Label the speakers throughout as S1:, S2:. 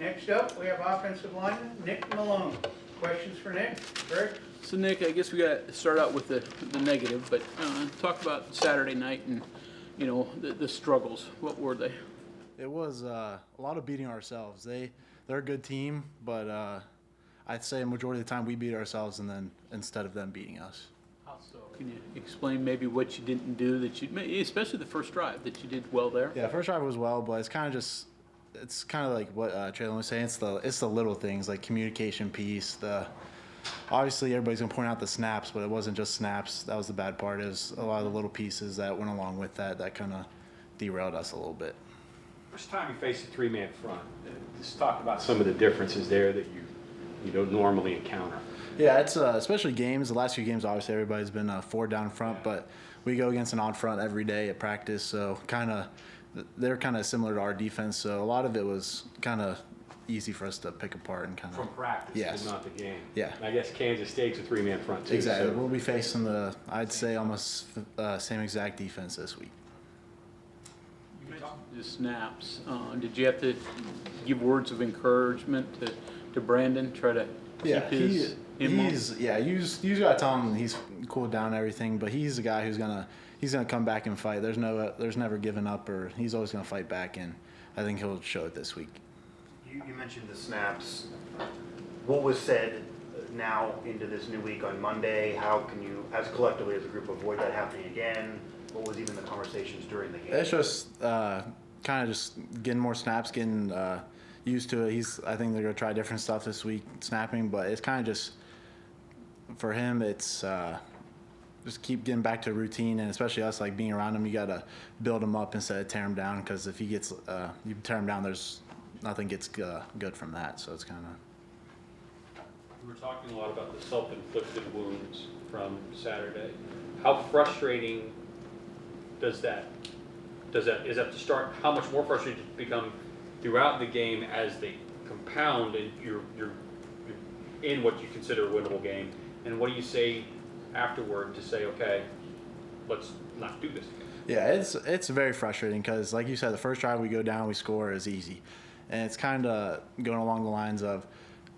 S1: Next up, we have offensive lineman Nick Malone. Questions for Nick? Greg?
S2: So Nick, I guess we got to start out with the negative, but talk about Saturday night and the struggles. What were they?
S3: It was a lot of beating ourselves. They're a good team, but I'd say a majority of the time we beat ourselves, and then instead of them beating us.
S2: How so? Can you explain maybe what you didn't do especially the first drive, that you did well there?
S3: Yeah, first drive was well, but it's kind of like what Traylon was saying. It's the little things like communication piece. Obviously everybody's gonna point out the snaps, but it wasn't just snaps. That was the bad part. It was a lot of the little pieces that went along with that kind of derailed us a little bit.
S4: First time you face a three-man front, just talk about some of the differences there that you don't normally encounter.
S3: Yeah, it's especially games. The last few games, obviously everybody's been four down front, but we go against an odd front every day at practice, so they're kind of similar to our defense. So a lot of it was kind of easy for us to pick apart and kind of
S4: From practice,
S3: yes.
S4: but not the game.
S3: Yeah.
S4: And I guess Kansas State's a three-man front too.
S3: Exactly.
S4: So.
S3: We'll be facing I'd say almost same exact defense this week.
S2: The snaps. Did you have to give words of encouragement to Brandon? Try to keep him
S3: you gotta tell him he's cooled down and everything, but he's the guy who's gonna come back and fight. There's never giving up, or he's always gonna fight back, and I think he'll show it this week.
S5: You mentioned the snaps. What was said now into this new week on Monday? How can you, as collectively as a group, avoid that happening again? What was even the conversations during the game?
S3: It's just kind of just getting more snaps, getting used to it. I think they're gonna try different stuff this week, snapping, but it's kind of just for him. It's just keep getting back to routine, and especially us, like being around him, you gotta build him up instead of tear him down. Because if he gets you tear him down, nothing gets good from that. So it's kind of.
S4: We were talking a lot about the self-inflicted wounds from Saturday. How frustrating is that to start? How much more frustrating does it become throughout the game as they compound and you're in what you consider a winnable game? And what do you say afterward to say, okay, let's not do this again?
S3: Yeah, it's very frustrating because, like you said, the first drive we go down, we score is easy, and it's kind of going along the lines of,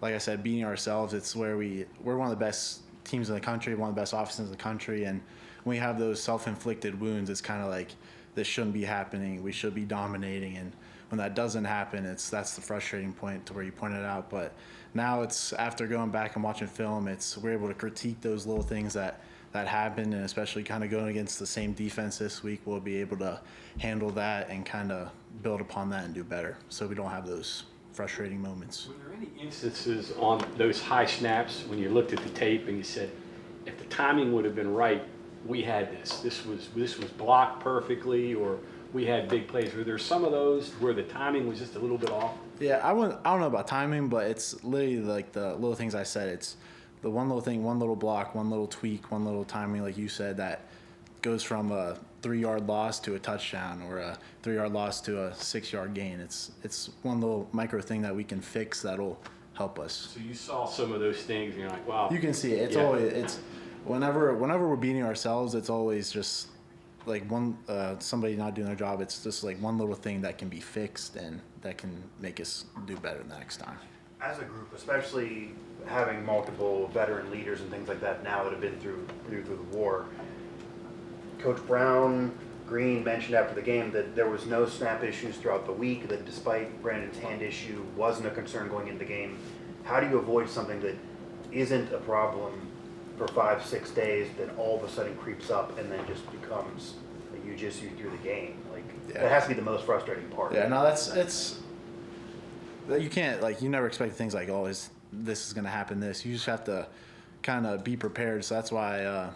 S3: like I said, beating ourselves. It's where we're one of the best teams in the country, one of the best offenses in the country, and when we have those self-inflicted wounds, it's kind of like this shouldn't be happening. We should be dominating, and when that doesn't happen, that's the frustrating point to where you pointed out. But now it's after going back and watching film, we're able to critique those little things that happened, and especially kind of going against the same defense this week, we'll be able to handle that and kind of build upon that and do better, so we don't have those frustrating moments.
S4: Were there any instances on those high snaps when you looked at the tape and you said, if the timing would have been right, we had this. This was blocked perfectly, or we had big plays? Were there some of those where the timing was just a little bit off?
S3: Yeah, I don't know about timing, but it's literally like the little things I said. It's the one little thing, one little block, one little tweak, one little timing, like you said, that goes from a 3-yard loss to a touchdown, or a 3-yard loss to a 6-yard gain. It's one little micro thing that we can fix that'll help us.
S4: So you saw some of those things and you're like, wow.
S3: You can see it. It's whenever we're beating ourselves, it's always just like somebody not doing their job. It's just like one little thing that can be fixed and that can make us do better the next time.
S5: As a group, especially having multiple veteran leaders and things like that now that have been through the war, Coach Brown, Green mentioned after the game that there was no snap issues throughout the week, that despite Brandon's hand issue wasn't a concern going into the game. How do you avoid something that isn't a problem for 5-6 days, then all of a sudden creeps up and then just becomes like you through the game? That has to be the most frustrating part.
S3: Yeah, no, it's you can't, like, you never expect things like, oh, this is going to happen. You just have to kind of be prepared. So that's why,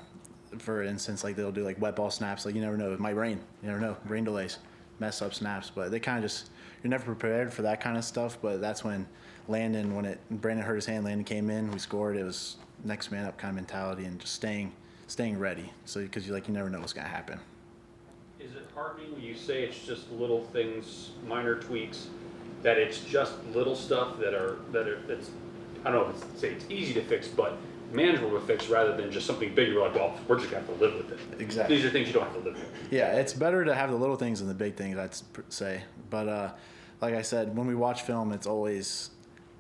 S3: for instance, like they'll do like wet ball snaps. Like you never know, it might rain. You never know, rain delays mess up snaps. But they kind of you're never prepared for that kind of stuff. But that's when Brandon hurt his hand, Landon came in, we scored. It was next man up kind of mentality and just staying ready. So because you never know what's going to happen.
S4: Is it heartening when you say it's just little things, minor tweaks, that it's just little stuff that's, I don't know if it's easy to fix, but manageable to fix, rather than just something big you're like, well, we're just going to have to live with it.
S3: Exactly.
S4: These are things you don't have to live with.
S3: Yeah, it's better to have the little things than the big things, I'd say. But like I said, when we watch film, it's always,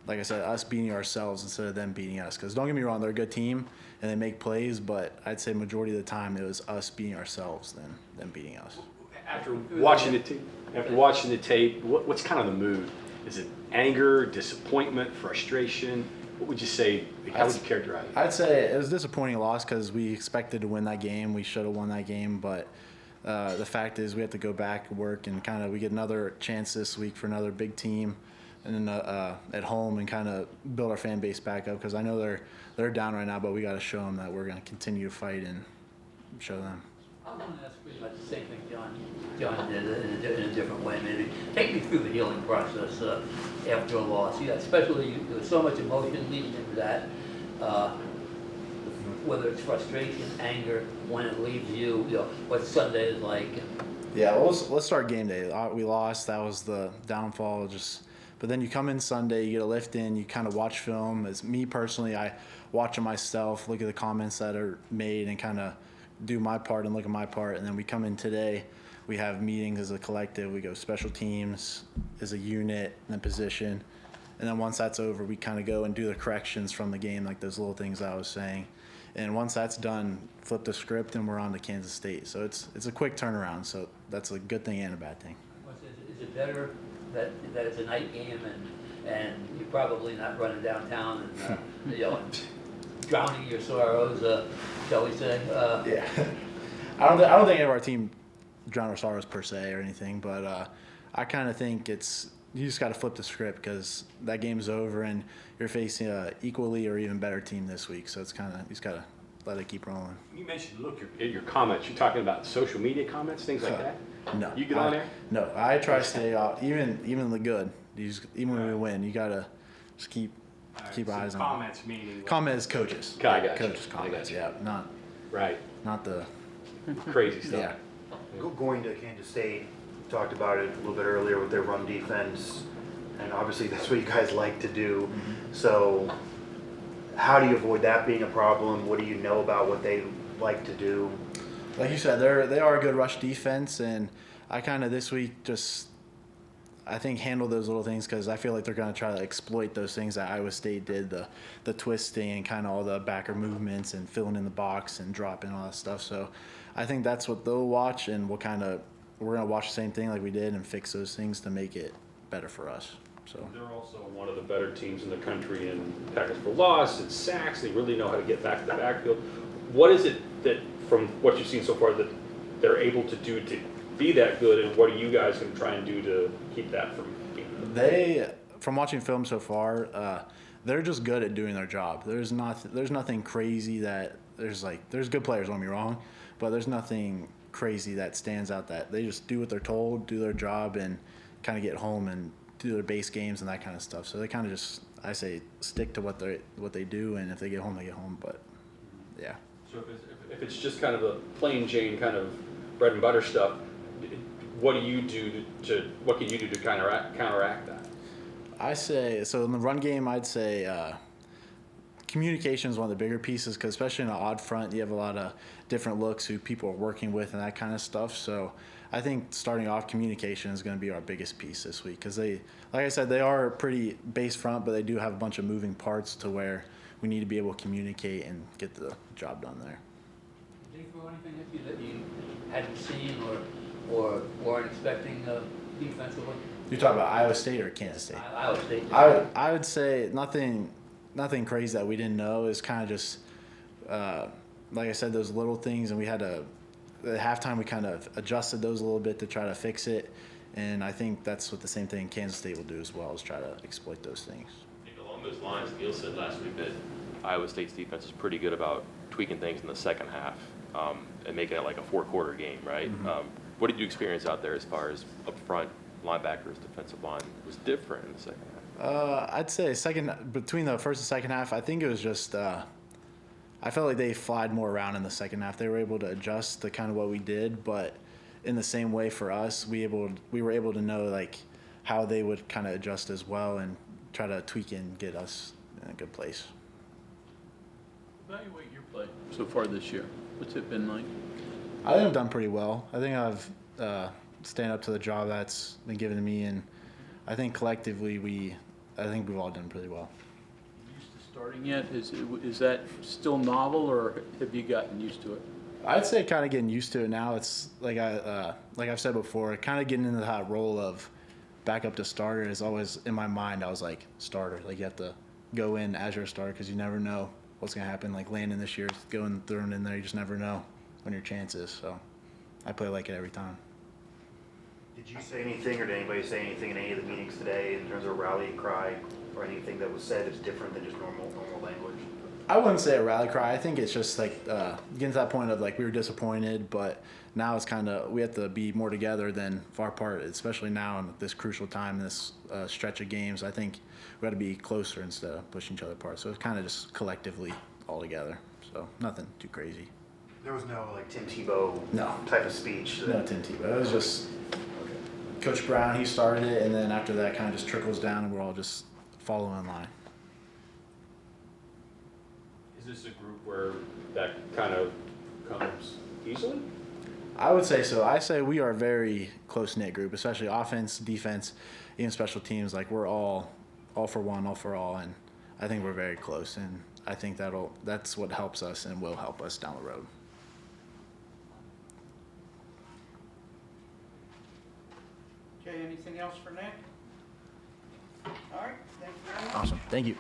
S3: like I said, us beating ourselves instead of them beating us. Because don't get me wrong, they're a good team and they make plays, but I'd say majority of the time it was us beating ourselves than them beating us.
S6: After watching the tape, what's kind of the mood? Is it anger, disappointment, frustration? What would you say? How would you characterize it?
S3: I'd say it was a disappointing loss because we expected to win that game. We should have won that game, but the fact is we have to go back, work, and kind of we get another chance this week for another big team, and then at home and kind of build our fan base back up because I know they're down right now, but we got to show them that we're going to continue to fight and show them.
S7: I'm going to ask pretty much the same thing John did in a different way, maybe. Take me through the healing process after a loss. Yeah, especially there's so much emotion leading into that, whether it's frustration, anger, when it leaves you, what Sunday is like.
S3: Yeah, well, let's start game day. We lost. That was the downfall. But then you come in Sunday, you get a lift in, you kind of watch film. As me personally, I watch it myself, look at the comments that are made, and kind of do my part and look at my part. And then we come in today, we have meetings as a collective. We go special teams as a unit and then position. And then once that's over, we kind of go and do the corrections from the game, like those little things I was saying. And once that's done, flip the script and we're on to Kansas State. So it's a quick turnaround. So that's a good thing and a bad thing.
S7: Is it better that it's a night game and you're probably not running downtown and drowning your sorrows, shall we say?
S3: Yeah. I don't think any of our team drowned our sorrows per se or anything, but I kind of think you just got to flip the script because that game's over and you're facing a equally or even better team this week. So it's kind of, you just got to let it keep rolling.
S6: You mentioned, look at your comments. You're talking about social media comments, things like that?
S3: No.
S6: You get on there?
S3: No, I try to stay off, even the good. Even when we win, you got to just keep eyes on
S6: comments meaning
S3: Comments coaches.
S6: I got you.
S3: Coaches comments, yeah.
S6: right,
S3: Not the,
S6: crazy stuff.
S3: yeah.
S5: Going to Kansas State, talked about it a little bit earlier with their run defense, and obviously that's what you guys like to do. So how do you avoid that being a problem? What do you know about what they like to do?
S3: Like you said, they are a good rush defense, and I kind of this week I think handle those little things because I feel like they're going to try to exploit those things that Iowa State did, the twisting and kind of all the backer movements and filling in the box and dropping all that stuff. So I think that's what they'll watch, and we're going to watch the same thing like we did and fix those things to make it better for us. So
S4: They're also one of the better teams in the country in tackles for loss and sacks. They really know how to get back to the backfield. What is it that, from what you've seen so far, that they're able to do to be that good, and what are you guys going to try and do to keep that from being
S3: from watching film so far, they're just good at doing their job. There's nothing crazy there's good players, don't get me wrong, but there's nothing crazy that stands out. That they just do what they're told, do their job, and kind of get home and do their base games and that kind of stuff. So they kind of just, I say, stick to what they do, and if they get home, they get home. But yeah.
S4: So if it's just kind of a plain Jane kind of bread and butter stuff, what do you do what can you do to counteract that?
S3: I say, so in the run game, I'd say communication is one of the bigger pieces because especially in an odd front, you have a lot of different looks who people are working with and that kind of stuff. So I think starting off, communication is going to be our biggest piece this week because like I said, they are a pretty base front, but they do have a bunch of moving parts to where we need to be able to communicate and get the job done there.
S7: Did they throw anything at you that you hadn't seen or weren't expecting defensively?
S3: You're talking about Iowa State or Kansas State?
S7: Iowa State.
S3: I would say nothing crazy that we didn't know. It's kind of just, like I said, those little things, and we had to, at halftime we kind of adjusted those a little bit to try to fix it, and I think that's what the same thing Kansas State will do as well, is try to exploit those things.
S8: Along those lines, Neil said last week that Iowa State's defense is pretty good about tweaking things in the second half and making it like a four-quarter game, right?
S3: Mm-hmm.
S8: What did you experience out there as far as up front, linebackers, defensive line was different in the second half?
S3: I'd say between the first and second half, I think it was just I felt like they flied more around in the second half. They were able to adjust to kind of what we did, but in the same way for us, we were able to know like how they would kind of adjust as well and try to tweak and get us in a good place.
S2: Evaluate your play so far this year. What's it been like?
S3: I think I've done pretty well. I think I've stand up to the job that's been given to me, and I think collectively I think we've all done pretty well.
S2: Used to starting yet? Is that still novel, or have you gotten used to it?
S3: I'd say kind of getting used to it now. It's like I've said before, kind of getting into that role of backup to starter is always in my mind. I was like starter, like you have to go in as your starter because you never know what's gonna happen. Like Landon this year, going thrown in there, you just never know when your chance is. So I play like it every time.
S5: Did you say anything, or did anybody say anything in any of the meetings today in terms of rally cry or anything that was said that's different than just normal language?
S3: I wouldn't say a rally cry. I think it's just like getting to that point of like we were disappointed, but now it's kind of we have to be more together than far apart, especially now in this crucial time, this stretch of games. I think we got to be closer instead of pushing each other apart. So it's kind of just collectively all together. So nothing too crazy.
S5: There was no like Tim Tebow
S3: No.
S5: type of speech.
S3: No Tim Tebow. It was just Coach Brown. He started it, and then after that, kind of just trickles down, and we're all just following in line.
S4: Is this a group where that kind of comes easily?
S3: I would say so. I say we are a very close-knit group, especially offense, defense, even special teams. Like we're all for one, all for all, and I think we're very close. And I think that's what helps us and will help us down the road.
S1: Okay, anything else for Nick? All right, thank you very much.
S3: Awesome. Thank you.